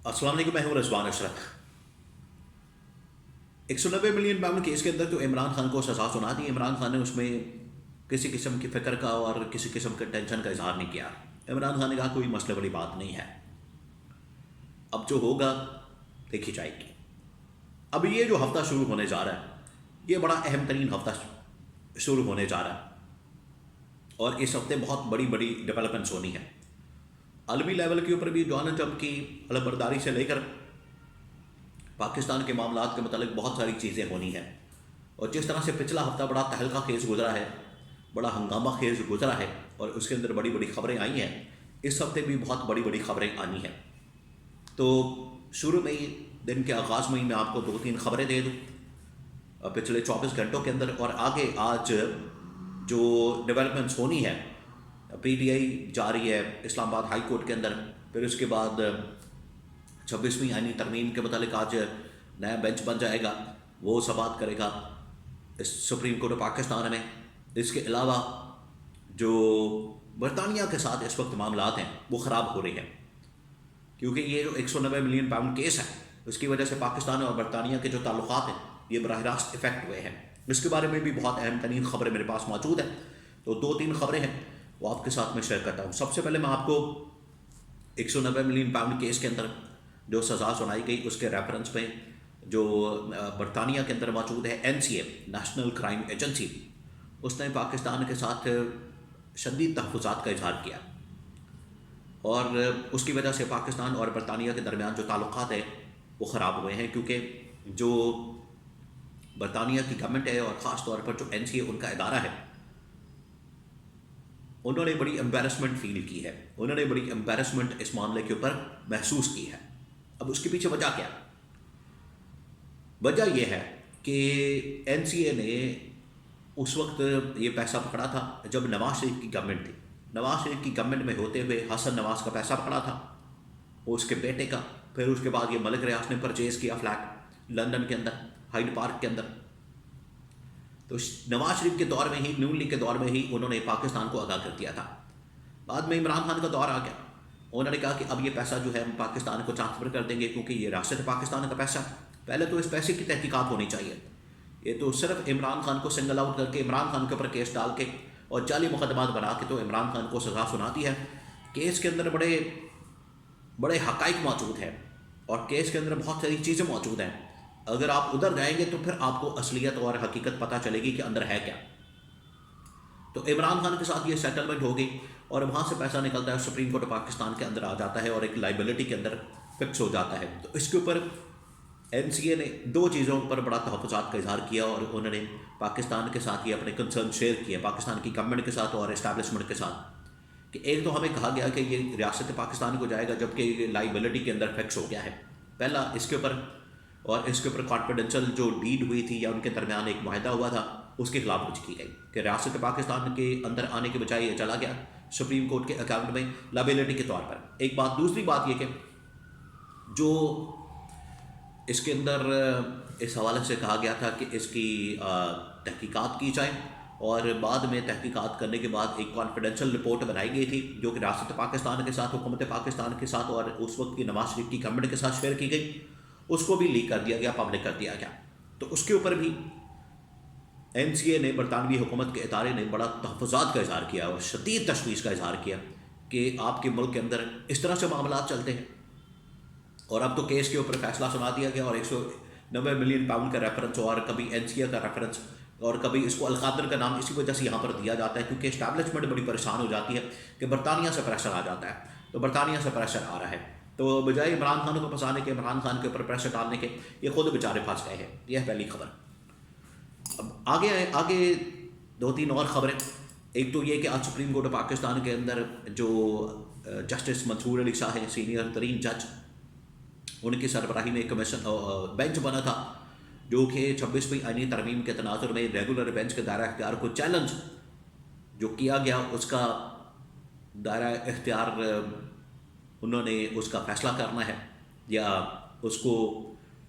अस्सलाम वालेकुम, मैं हूं Rizwan Ashraf. 190 million pound case के अंदर तो इमरान खान को सजा सुना दी। इमरान खान ने उसमें किसी किस्म की फ़िक्र का और किसी किस्म के टेंशन का इजहार नहीं किया। इमरान खान ने कहा कोई मसले वाली बात नहीं है, अब जो होगा देखी जाएगी। अब ये जो हफ्ता शुरू होने जा रहा है, ये बड़ा अहम तरीन हफ्ता शुरू होने जा रहा है और इस हफ्ते बहुत बड़ी बड़ी डेवलपमेंट्स होनी है। आलमी लेवल के ऊपर भी डोनाल्ड ट्रंप की अलबरदारी से लेकर पाकिस्तान के मामलात के मतलब बहुत सारी चीज़ें होनी हैं। और जिस तरह से पिछला हफ्ता बड़ा तहलका खेज गुजरा है, बड़ा हंगामा खेज गुजरा है और उसके अंदर बड़ी बड़ी खबरें आई हैं, इस हफ्ते भी बहुत बड़ी बड़ी खबरें आनी हैं। तो शुरू में ही दिन के आगाज़ में ही मैं आपको 2-3 खबरें दे दूँ पिछले 24 घंटों के अंदर, और आगे आज जो डेवलपमेंट्स होनी है। पीटीआई जा रही है इस्लामाबाद हाई कोर्ट के अंदर, फिर उसके बाद 26वीं आईनी तरमीम के मतलब आज नया बेंच बन जाएगा, वो समाअत करेगा इस सुप्रीम कोर्ट ऑफ पाकिस्तान में। इसके अलावा जो बरतानिया के साथ इस वक्त मामलात हैं वो ख़राब हो रहे हैं, क्योंकि ये जो 190 मिलियन पाउंड केस है उसकी वजह से पाकिस्तान और बरतानिया के जो ताल्लुकात हैं ये बराह रास्त इफ़ेक्ट हुए हैं। इसके बारे में भी बहुत अहम तरीन खबरें मेरे पास मौजूद हैं। तो 2-3 खबरें हैं वो आपके साथ में शेयर करता हूँ। सबसे पहले मैं आपको 190 मिलियन पाउंड केस के अंदर जो सज़ा सुनाई गई उसके रेफरेंस पे जो बरतानिया के अंदर मौजूद है NCA नेशनल क्राइम एजेंसी, उसने पाकिस्तान के साथ शदीद तहफ़्फ़ुज़ात का इजहार किया और उसकी वजह से पाकिस्तान और बरतानिया के दरमियान जो ताल्लुकात है वो ख़राब हुए हैं, क्योंकि जो बरतानिया की गवर्नमेंट है और ख़ास तौर पर जो NCA उनका इदारा है, उन्होंने बड़ी एम्बेरसमेंट फील की है, उन्होंने बड़ी एम्बेरसमेंट इस मामले के ऊपर महसूस की है। अब उसके पीछे वजह क्या? वजह यह है कि NCA ने उस वक्त ये पैसा पकड़ा था जब नवाज शरीफ की गवर्नमेंट थी। नवाज शरीफ की गवर्नमेंट में होते हुए हसन नवाज का पैसा पकड़ा था, उसके बेटे का। फिर उसके बाद ये मलिक रियाज ने परचेज़ किया फ्लैट लंदन के अंदर, हाइड पार्क के अंदर। तो नवाज शरीफ के दौर में ही, नून लीग के दौर में ही उन्होंने पाकिस्तान को आगाह कर दिया था। बाद में इमरान खान का दौर आ गया, उन्होंने कहा कि अब ये पैसा जो है हम पाकिस्तान को ट्रांसफ़र कर देंगे क्योंकि ये रियासत पाकिस्तान का पैसा। पहले तो इस पैसे की तहकीकात होनी चाहिए। ये तो सिर्फ इमरान खान को सिंगल आउट करके, इमरान खान के ऊपर केस डाल के और जाली मुकदमात बना के तो इमरान खान को सज़ा सुनाती है। केस के अंदर बड़े बड़े हक़ाइक़ मौजूद हैं और केस के अंदर बहुत सारी चीज़ें मौजूद हैं। अगर आप उधर जाएंगे तो फिर आपको असलियत और हकीकत पता चलेगी कि अंदर है क्या। तो इमरान खान के साथ ये सेटलमेंट हो गई और वहाँ से पैसा निकलता है, सुप्रीम कोर्ट ऑफ पाकिस्तान के अंदर आ जाता है और एक लाइबिलिटी के अंदर फिक्स हो जाता है। तो इसके ऊपर NCA ने 2 चीज़ों पर बड़ा तहफ़्फ़ुज़ात का इजहार किया और उन्होंने पाकिस्तान के साथ ये अपने कंसर्न शेयर किए, पाकिस्तान की गवर्नमेंट के साथ और इस्टेब्लिशमेंट के साथ, कि एक तो हमें कहा गया कि ये रियासत पाकिस्तान को जाएगा जबकि ये लाइबिलिटी के अंदर फिक्स हो गया है, पहला इसके ऊपर। और इसके ऊपर कॉन्फिडेंशियल जो डीड हुई थी या उनके दरमियान एक मुआहदा हुआ था उसके खिलाफ कुछ की गई कि रियासत पाकिस्तान के अंदर आने के बजाय ये चला गया सुप्रीम कोर्ट के अकाउंट में लाइबिलिटी के तौर पर। एक बात। दूसरी बात ये कि जो इसके अंदर इस हवाले से कहा गया था कि इसकी तहकीकात की जाए और बाद में तहकीकात करने के बाद एक कॉन्फिडेंशियल रिपोर्ट बनाई गई थी जो कि रियासत पाकिस्तान के साथ, हुकूमत पाकिस्तान के साथ और उस वक्त की नवाज शरीफ की गवर्नमेंट के साथ शेयर की गई, उसको भी लीक कर दिया गया, पब्लिक कर दिया गया। तो उसके ऊपर भी NCA ने, बरतानवी हुकूमत के इदारे ने बड़ा तहफ़्फ़ुज़ात का इजहार किया और शदीद तशवीश का इजहार किया कि आपके मुल्क के अंदर इस तरह से मामलात चलते हैं। और अब तो केस के ऊपर फैसला सुना दिया गया और 190 मिलियन पाउंड का रेफरेंस और कभी NCA का रेफरेंस और कभी इसको अलकादर का नाम इसी वजह से यहाँ पर दिया जाता है क्योंकि इस्टेब्लिशमेंट बड़ी परेशान हो जाती है कि बरतानिया से प्रेशर आ जाता है। तो बरतानिया से प्रेशर आ रहा है, तो बजाय इमरान खान को फंसाने के, इमरान खान के ऊपर प्रेशर डालने के, ये खुद बेचारे फंस गए हैं। यह पहली खबर। अब आगे 2-3 और ख़बरें। एक तो ये कि आज सुप्रीम कोर्ट ऑफ पाकिस्तान के अंदर जो जस्टिस मंसूर अली शाह हैं, सीनियर तरीन जज, उनकी सरबराही में एक कमीशन बेंच बना था जो कि 26वीं आईनी तरमीम के तनाजुर में रेगुलर बेंच के दायरा इख्तियार को चैलेंज जो किया गया उसका दायरा इख्तियार उन्होंने उसका फ़ैसला करना है या उसको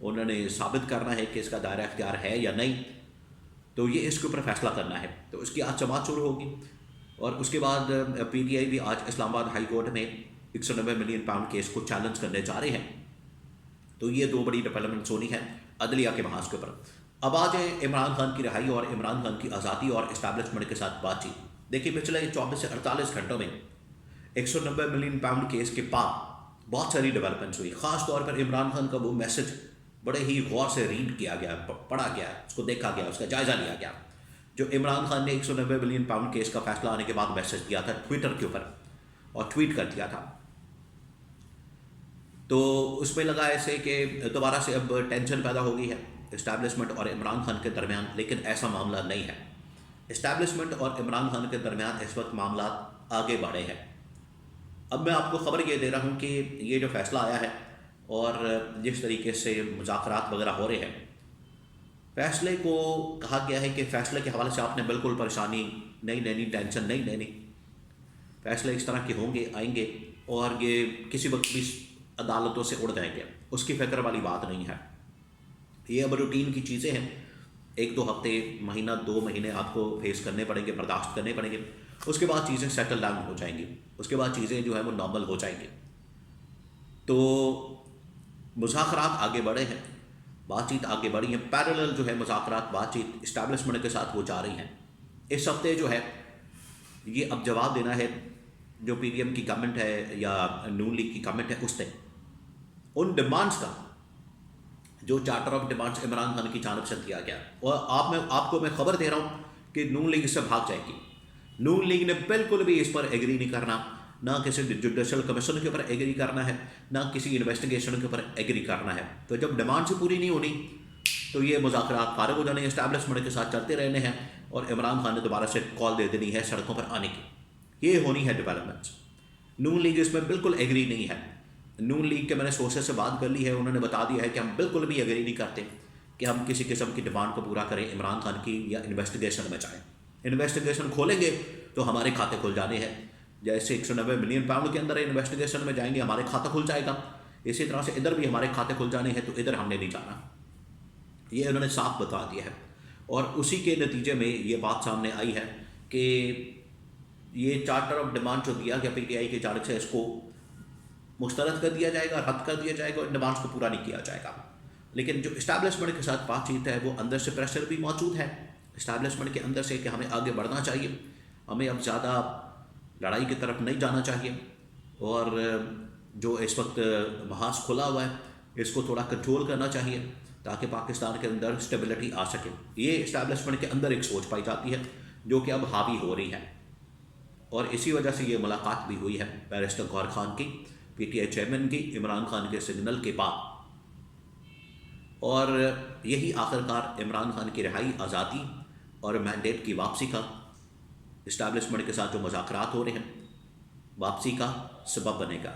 उन्होंने साबित करना है कि इसका दायरा इख्तियार है या नहीं। तो ये इसके ऊपर फैसला करना है। तो इसकी आज समाअत शुरू होगी और उसके बाद PTI भी आज इस्लामाबाद हाई कोर्ट में 190 मिलियन पाउंड केस को चैलेंज करने जा रहे हैं तो ये दो बड़ी डेवलपमेंट्स होनी है अदलिया के महाज के ऊपर। अब आ जाए इमरान खान की रिहाई और इमरान खान की आज़ादी और इस्टेब्लिशमेंट के साथ बातचीत। देखिए पिछले 24 से 48 घंटों में 190 मिलियन पाउंड केस के बाद बहुत सारी डेवलपमेंट्स हुई। ख़ास तौर पर इमरान खान का वो मैसेज बड़े ही गौर से रीड किया गया, पढ़ा गया, उसको देखा गया, उसका जायज़ा लिया गया। जो इमरान खान ने 190 मिलियन पाउंड केस का फैसला आने के बाद मैसेज दिया था ट्विटर के ऊपर और ट्वीट कर दिया था, तो उसमें लगा ऐसे कि दोबारा से अब टेंशन पैदा हो गई है इस्टेब्लिशमेंट और इमरान खान के दरमियान। लेकिन ऐसा मामला नहीं है। इस्टेब्लिशमेंट और इमरान खान के दरमियान इस वक्त मामला आगे बढ़े हैं। अब मैं आपको ख़बर ये दे रहा हूँ कि ये जो फ़ैसला आया है और जिस तरीके से मुज़ाकरात वगैरह हो रहे हैं, फ़ैसले को कहा गया है कि फ़ैसले के हवाले से आपने बिल्कुल परेशानी नहीं लेनी, टेंशन नहीं लेनी। फ़ैसले इस तरह के होंगे, आएंगे और ये किसी वक्त भी अदालतों से उड़ जाएंगे, उसकी फ़िक्र वाली बात नहीं है। ये अब रूटीन की चीज़ें हैं। 1-2 हफ्ते, महीना, 2 महीने आपको फेस करने पड़ेंगे, बर्दाश्त करने पड़ेंगे। उसके बाद चीज़ें सेटल डाउन हो जाएंगी, उसके बाद चीज़ें जो है वो नॉर्मल हो जाएंगी। तो मुज़ाकरात आगे बढ़े हैं, बातचीत आगे बढ़ी है, पैरेलल जो है मुज़ाकरात बातचीत इस्टेब्लिशमेंट के साथ वो जा रही हैं। इस हफ्ते जो है ये अब जवाब देना है जो PDM की गवर्नमेंट है या नून लीग की गवर्नमेंट है उसने उन डिमांड्स का जो charter of demands Imran Khan की जानब से दिया गया। और आपको मैं खबर दे रहा हूँ कि नून लीग इससे भाग जाएगी। नून लीग ने बिल्कुल भी इस पर एग्री नहीं करना, ना किसी जुडिशल कमीशन के ऊपर एग्री करना है, ना किसी इन्वेस्टिगेशन के ऊपर एग्री करना है। तो जब डिमांड्स पूरी नहीं होनी तो ये मुज़ाकरात फारिग हो जाने, इस्टेब्लिशमेंट के साथ चलते रहने हैं और इमरान खान ने दोबारा से कॉल दे देनी है सड़कों पर आने की। ये होनी है डेवलपमेंट्स। नून लीग इसमें बिल्कुल एग्री नहीं है। नून लीग के मैंने सोर्सेज से बात कर ली है, उन्होंने बता दिया है कि हम बिल्कुल भी एग्री नहीं करते कि हम किसी किस्म की डिमांड को पूरा करें इमरान खान की या इन्वेस्टिगेशन में जाएँ। इन्वेस्टिगेशन खोलेंगे तो हमारे खाते खुल जाने हैं। जैसे 190 मिलियन पाउंड के अंदर इन्वेस्टिगेशन में जाएंगे, हमारे खाता खुल जाएगा। इसी तरह से इधर भी हमारे खाते खुल जाने हैं, तो इधर हमने नहीं जाना। ये उन्होंने साफ बता दिया है। और उसी के नतीजे में ये बात सामने आई है कि ये चार्टर ऑफ डिमांड जो दिया गया PTI की जानब से, इसको मुस्तरद कर दिया जाएगा, रद्द कर दिया जाएगा और डिमांड्स को पूरा नहीं किया जाएगा। लेकिन जो इस्टेब्लिशमेंट के साथ बातचीत है वो अंदर से प्रेशर भी मौजूद है इस्टेब्लिशमेंट के अंदर से कि हमें आगे बढ़ना चाहिए, हमें अब ज़्यादा लड़ाई की तरफ नहीं जाना चाहिए और जो इस वक्त महाज खुला हुआ है इसको थोड़ा कंट्रोल करना चाहिए ताकि पाकिस्तान के अंदर स्टेबिलिटी आ सके। ये इस्टेब्लिशमेंट के अंदर एक सोच पाई जाती है जो कि अब हावी हो रही है और इसी वजह से ये मुलाकात भी हुई है बैरिस्टर गौहर खान की, PTI चेयरमैन की, इमरान खान के सिग्नल के बाद। और यही आखिरकार इमरान खान की रिहाई, आज़ादी और मैंडेट की वापसी का इस्टेब्लिशमेंट के साथ जो मुज़ाकरात हो रहे हैं, वापसी का सबब बनेगा।